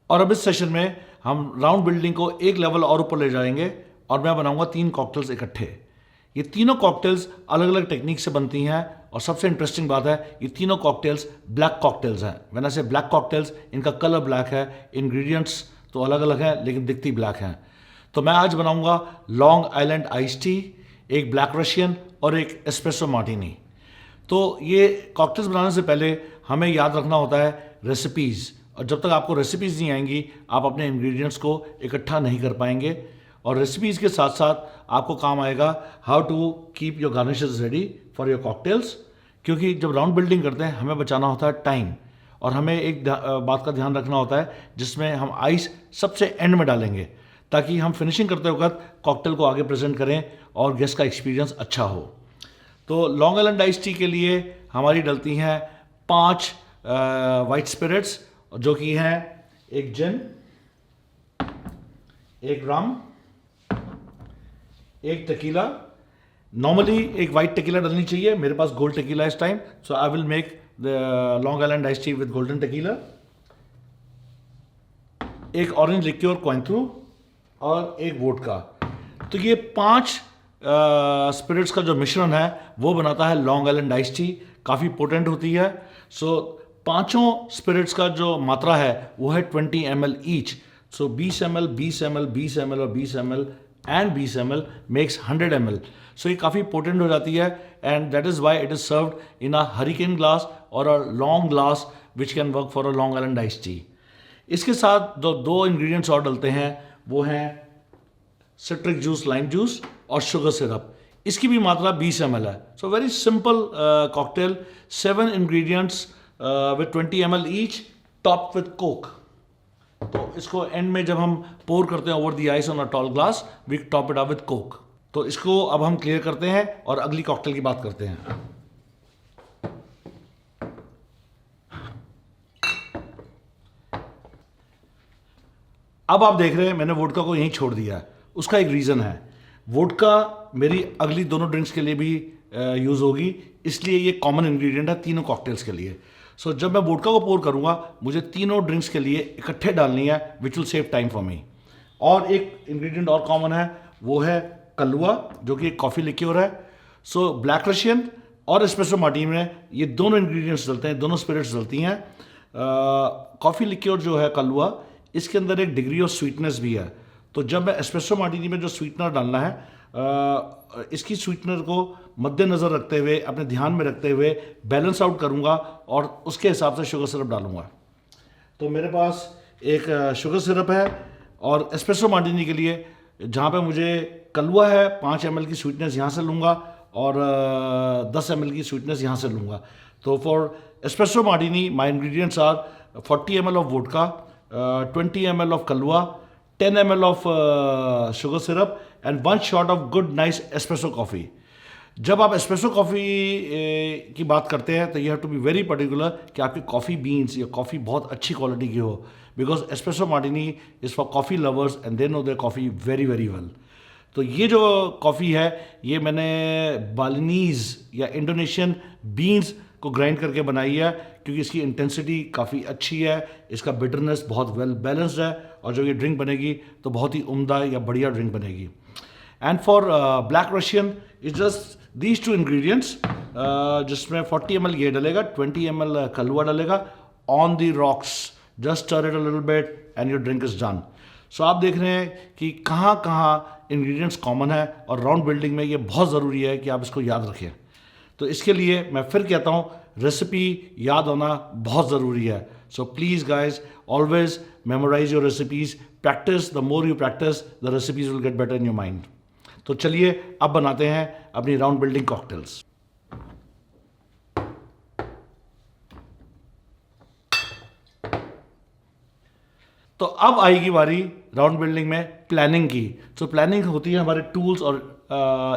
और अब इस सेशन में हम राउंड बिल्डिंग को एक लेवल और ऊपर ले जाएंगे और मैं बनाऊंगा 3 कॉकटेल्स इकट्ठे। ये तीनों कॉकटेल्स अलग अलग टेक्निक से बनती हैं और सबसे इंटरेस्टिंग बात है ये तीनों कॉकटेल्स ब्लैक कॉकटेल्स हैं। व्हेन आई से ब्लैक कॉकटेल्स, इनका कलर ब्लैक है, इंग्रेडिएंट्स तो अलग अलग हैं लेकिन दिखती ब्लैक हैं। तो मैं आज बनाऊंगा लॉन्ग आइलैंड आइस टी, एक ब्लैक रशियन और एक एस्प्रेसो मार्टिनी। तो ये कॉकटेल्स बनाने से पहले हमें याद रखना होता है रेसिपीज़, और जब तक आपको रेसिपीज़ नहीं आएंगी आप अपने इंग्रेडिएंट्स को इकट्ठा नहीं कर पाएंगे। और रेसिपीज़ के साथ साथ आपको काम आएगा how to keep your garnishes ready for your cocktails, क्योंकि जब राउंड बिल्डिंग करते हैं हमें बचाना होता है टाइम, और हमें एक बात का ध्यान रखना होता है जिसमें हम आइस सबसे एंड में डालेंगे ताकि हम फिनिशिंग करते वक्त कॉकटेल को आगे प्रेजेंट करें और गेस्ट का एक्सपीरियंस अच्छा हो। तो लॉन्ग आइलैंड आइस टी के लिए हमारी डलती हैं 5 वाइट स्पिरिट्स, जो कि हैं एक जिन, एक रम, एक टेकीला। नॉर्मली एक वाइट टेकीला डलनी चाहिए, मेरे पास गोल्ड टेकीला इस time, so I will make the long Island ice T with golden tequila. एक ऑरेंज लिक्योर क्वांथरू और एक वोडका। तो ये 5 स्पिरिट्स का जो मिश्रण है वो बनाता है लॉन्ग आइलैंड आइस टी, काफ़ी पोटेंट होती है। सो पांचों स्पिरिट्स का जो मात्रा है वो है 20 ml each. So 20 ml, 20 ml, 20 ml और 20 ml and 20 ml makes 100 ml। So ये काफ़ी पोटेंट हो जाती है and that is why it is served in a hurricane glass और a long glass which can work for a Long Island ice tea. इसके साथ जो 2 इंग्रेडिएंट्स और डलते हैं वो हैं सिट्रिक जूस, लाइम जूस और शुगर सिरप। इसकी भी मात्रा 20 ml है। So very simple cocktail, 7 ingredients with 20 ml each, top with Coke. तो इसको एंड में जब हम पोर करते हैं over the ice on a tall glass, we top it up with Coke. तो इसको अब हम क्लियर करते हैं और अगली कॉकटेल की बात करते हैं। अब आप देख रहे हैं मैंने वोडका को यहीं छोड़ दिया है, उसका एक रीज़न है। वोडका मेरी अगली दोनों ड्रिंक्स के लिए भी यूज़ होगी, इसलिए ये कॉमन इंग्रेडिएंट है तीनों कॉकटेल्स के लिए। सो जब मैं वोडका को पोर करूंगा मुझे तीनों ड्रिंक्स के लिए इकट्ठे डालनी है, which will save time for me. और एक इंग्रेडिएंट और कॉमन है, वो है कलुआ, जो कि एक कॉफ़ी लिक्योर है। सो ब्लैक रशियन और एस्प्रेसो मार्टिनी में ये दोनों इंग्रेडिएंट्स डलते हैं, दोनों स्पिरिट्स डलती हैं। कॉफ़ी लिक्योर जो है कलुआ, इसके अंदर एक डिग्री ऑफ स्वीटनेस भी है। तो जब मैं एस्प्रेसो मार्टिनी में जो स्वीटनर डालना है, इसकी स्वीटनर को मद्देनज़र रखते हुए, अपने ध्यान में रखते हुए बैलेंस आउट करूंगा और उसके हिसाब से शुगर सिरप डालूंगा। तो मेरे पास एक शुगर सिरप है और एस्प्रेसो मार्टिनी के लिए जहाँ पे मुझे कलुआ है 5 ml की स्वीटनेस यहाँ से लूँगा और 10 ml की स्वीटनेस यहाँ से लूँगा। तो for espresso martini my ingredients are 40 ml of vodka, 20 ml of Kahlua, 10 ml of sugar syrup and 1 shot of good nice espresso coffee. जब आप एस्प्रेसो कॉफ़ी की बात करते हैं तो you have to be very particular कि आपकी coffee beans या कॉफ़ी बहुत अच्छी क्वालिटी की हो, because espresso martini is for coffee lovers and they know their coffee very very well. तो ये जो कॉफ़ी है ये मैंने बालिनीज़ या इंडोनेशियन बीन्स को ग्राइंड करके बनाई है, क्योंकि इसकी इंटेंसिटी काफ़ी अच्छी है, इसका बिटरनेस बहुत वेल बैलेंस्ड है, और जब ये ड्रिंक बनेगी तो बहुत ही उम्दा या बढ़िया ड्रिंक बनेगी। And for black Russian is just these 2 ingredients, जिसमें 40 ml ये डलेगा, 20 ml कलुआ डलेगा on the rocks. Just stir it a little bit and your drink is done. So आप देख रहे हैं कि कहाँ कहाँ इंग्रेडिएंट्स कॉमन है, और राउंड बिल्डिंग में ये बहुत ज़रूरी है कि आप इसको याद रखें। तो इसके लिए मैं फिर कहता हूँ रेसिपी याद होना बहुत ज़रूरी है। So please guys always memorise your recipes, practice, the more you practice the recipes will get better in your mind. तो चलिए अब बनाते हैं अपनी राउंड बिल्डिंग कॉकटेल्स। तो अब आएगी बारी राउंड बिल्डिंग में प्लानिंग की। तो प्लानिंग होती है हमारे टूल्स और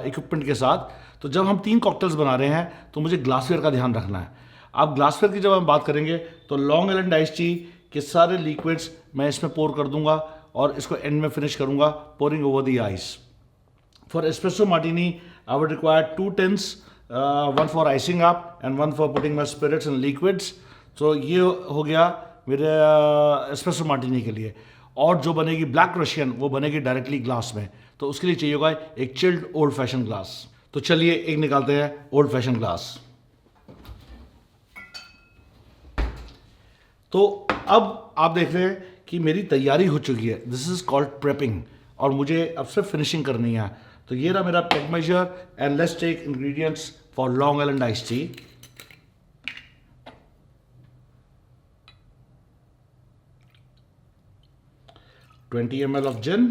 इक्विपमेंट के साथ। तो जब हम 3 कॉकटेल्स बना रहे हैं तो मुझे ग्लासवेयर का ध्यान रखना है। अब ग्लासवेयर की जब हम बात करेंगे तो लॉन्ग आइलैंड आइस टी के सारे लिक्विड्स मैं इसमें पोर कर दूंगा और इसको एंड में फिनिश करूंगा, pouring over the ice. For espresso Martini I would require 2 tins, one for icing up and one for putting my spirits and liquids. So ये हो गया मेरे एस्प्रेसो मार्टिनी के लिए, और जो बनेगी ब्लैक रशियन वो बनेगी डायरेक्टली ग्लास में, तो उसके लिए चाहिए होगा एक चिल्ड ओल्ड फैशन ग्लास। तो चलिए एक निकालते हैं ओल्ड फैशन ग्लास। तो अब आप देख रहे हैं कि मेरी तैयारी हो चुकी है, दिस इज कॉल्ड प्रेपिंग, और मुझे अब सिर्फ फिनिशिंग करनी है। तो ये रहा मेरा peg measure, and let's take ingredients for Long Island ice tea. $20 ml of gin,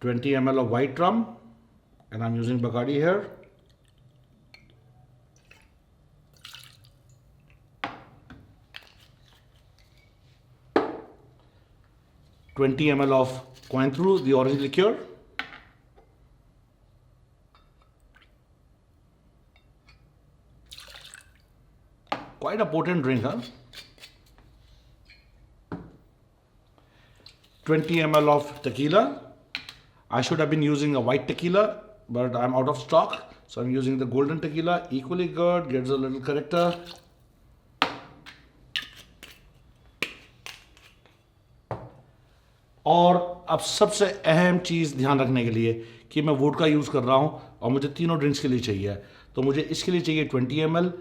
20 ml of white rum, and I'm using Bacardi here, 20 ml of Cointreau, the orange liqueur, quite a potent drink, huh? 20 ml of tequila. I should have been using a white tequila, but I'm out of stock, so I'm using the golden tequila. Equally good, gives a little character. और अब सबसे अहम चीज़ ध्यान रखने के लिए कि मैं वोडका यूज़ कर रहा हूँ और मुझे तीनों ड्रिंक्स के लिए चाहिए, तो मुझे इसके लिए चाहिए 20 ml।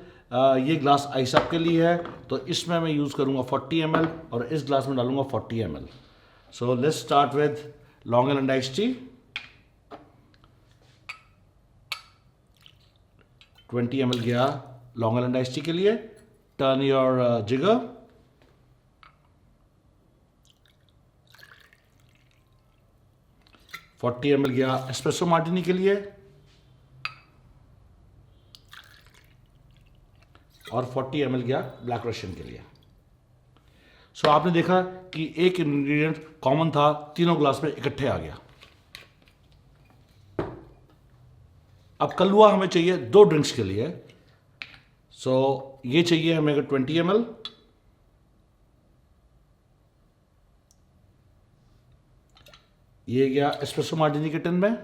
ये ग्लास आइस अप के लिए है, तो इसमें मैं यूज़ करूँगा 40 ml और इस ग्लास में डालूंगा 40 ml। So let's start with long Island ice tea. 20 ml गया लॉन्ग आइलैंड आइस टी के लिए। टर्न योर जिगर। $40 ml गया एस्प्रेसो मार्टिनी के लिए, और 40 ml गया ब्लैक रशियन के लिए। सो आपने देखा कि एक इंग्रेडिएंट कॉमन था, तीनों ग्लास में इकट्ठे आ गया। अब कलवा हमें चाहिए 2 ड्रिंक्स के लिए। सो ये चाहिए हमें 20 ml, ये गया एस्प्रेसो मार्टिनी के टिन में,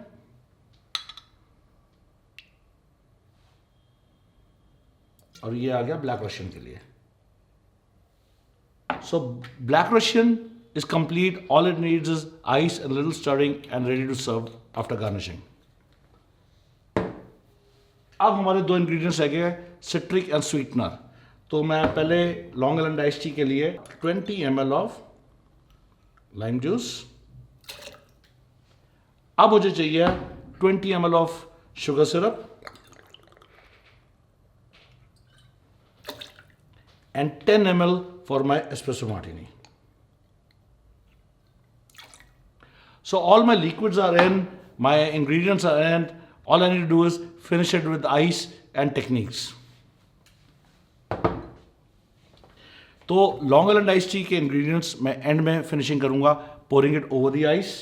और ये आ गया ब्लैक रशियन के लिए। So black Russian is complete, all it needs is ice and little stirring and ready to serve after garnishing. अब हमारे 2 इंग्रेडिएंट्स रह गए, सिट्रिक एंड स्वीटनर। तो मैं पहले लॉन्ग आइलैंड आइस टी के लिए 20 ml ऑफ लाइम जूस। अब मुझे चाहिए 20 ml of sugar syrup and 10 ml for my espresso martini. So all my liquids are in, my ingredients are in, all I need to do is finish it with ice and techniques. तो long Island ice T के ingredients मैं and में finishing करूंगा, pouring it over the ice.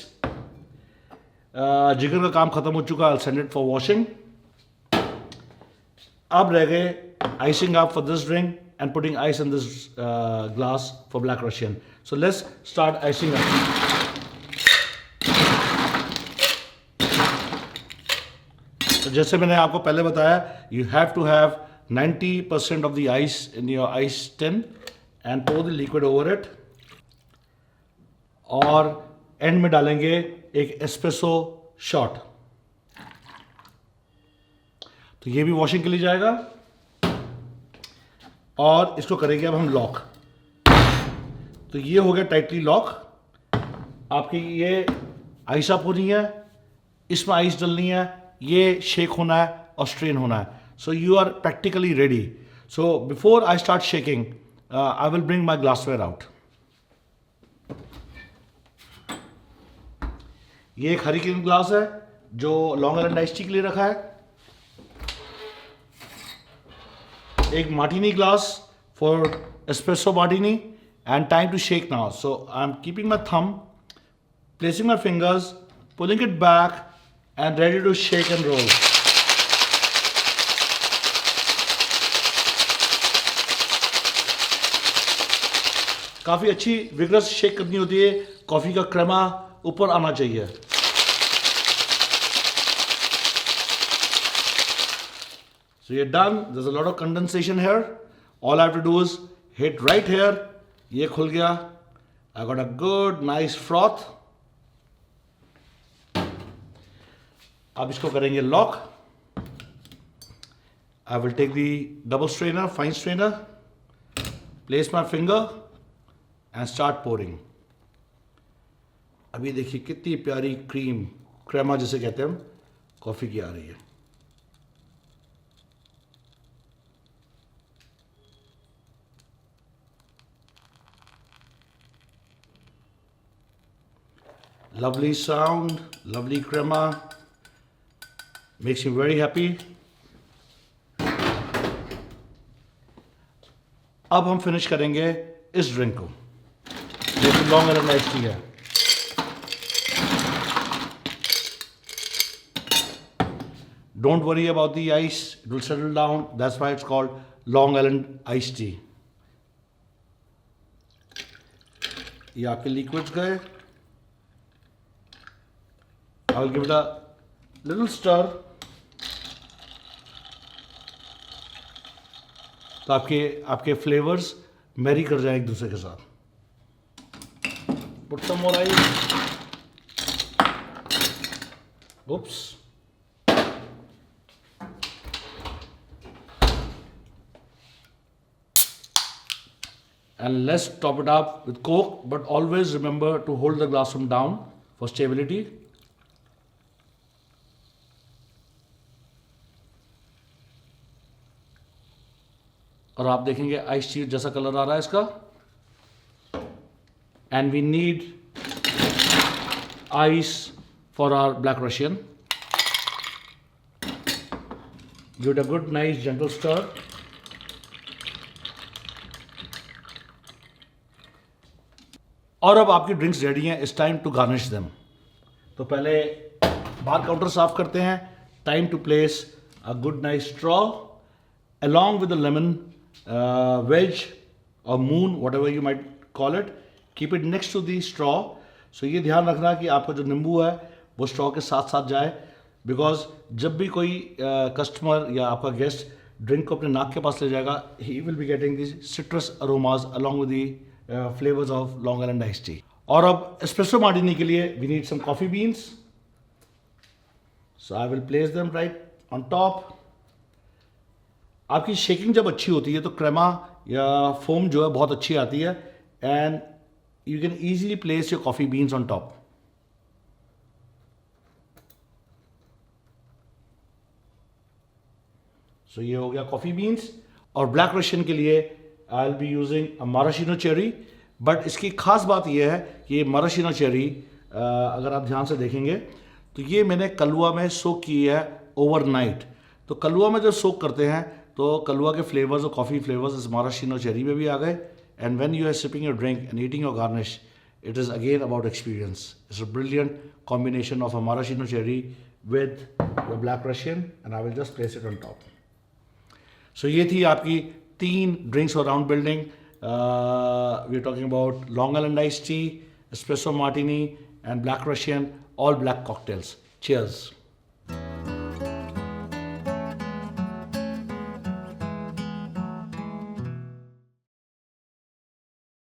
जिगर का काम खत्म हो चुका, I'll send it for washing. अब रह गए icing up for this drink and putting ice in this glass for Black Russian. So let's start icing up. तो जैसे मैंने आपको पहले बताया, you have to have 90% of the ice in your ice tin and pour the liquid over it. और and में डालेंगे एक एस्प्रेसो शॉट, तो ये भी वॉशिंग के लिए जाएगा। और इसको करेंगे अब हम लॉक। तो ये हो गया टाइटली लॉक। आपकी ये आइस अप होनी है, इसमें आइस डलनी है, ये शेक होना है और स्ट्रेन होना है। So you are practically ready. So before I start shaking I will bring my glassware out. ये एक हरिकेन ग्लास है जो लॉन्ग आइलैंड आइस टी के लिए रखा है। एक martini glass for espresso martini, and time to shake now. So I am keeping my thumb, placing my fingers, pulling it back and ready to shake and roll. काफ़ी अच्छी vigorous shake करनी होती है, कॉफ़ी का Kramer ऊपर आना चाहिए। So you're done. There's a lot of condensation here. All I have to do is hit right here. ये खुल गया. I got a good nice froth. अब इसको करेंगे lock. I will take the double strainer, fine strainer, place my finger and start pouring. अभी देखिए कितनी प्यारी क्रीम, क्रेमा जिसे कहते हैं हम, कॉफ़ी की आ रही है. Lovely sound, lovely crema, makes me very happy. अब हम फिनिश करेंगे इस ड्रिंक को. देखिए लॉन्ग आइलैंड आइस टी है. Don't worry about the ice, it will settle down. That's why it's called Long Island iced tea. ये आपके liquids गए. I will give it a little stir. तो आपके फ्लेवर्स मैरी कर जाए एक दूसरे के साथ. Put some more ice. Oops. And let's top it up with Coke, but always remember to hold the glass from down for stability. और आप देखेंगे आइस टी जैसा कलर आ रहा है इसका. And we need ice for our black Russian. Give it a good nice gentle stir. और अब आपकी ड्रिंक्स रेडी हैं. It's time to garnish them. तो पहले बार काउंटर साफ करते हैं. Time to place a good nice straw along with the lemon wedge or moon, whatever you might call it. Keep it next to the straw. So ये ध्यान रखना कि आपका जो नींबू है वो स्ट्रॉ के साथ साथ जाए, बिकॉज जब भी कोई कस्टमर या आपका गेस्ट ड्रिंक को अपने नाक के पास ले जाएगा, he will be getting the citrus aromas along with the flavours of Long Island ice tea. और अब एस्प्रेसो मार्टिनी के लिए we need some coffee beans. So I will place them right on top. आपकी shaking जब अच्छी होती है तो क्रेमा या फोम जो है बहुत अच्छी आती है. And you can easily place your coffee beans on top. So ये हो गया कॉफ़ी बीन्स. और ब्लैक रशियन के लिए I will be using a maraschino cherry. But इसकी खास बात यह है कि ये माराशिनो चेरी अगर आप ध्यान से देखेंगे तो ये मैंने कलुआ में सोक की है ओवरनाइट. तो कलुआ में जब सोक करते हैं तो कलुआ के फ्लेवर्स और कॉफ़ी फ्लेवर्स इस माराशिनो चेरी में भी आ गए. And when you are sipping your drink and eating your garnish, it is again about experience. It's a brilliant combination of a maraschino cherry with the black Russian. And I will just place it on top. So ये थी आपकी 3 drinks for round building. We are talking about Long Island ice tea, espresso martini and black Russian, all black cocktails. Cheers.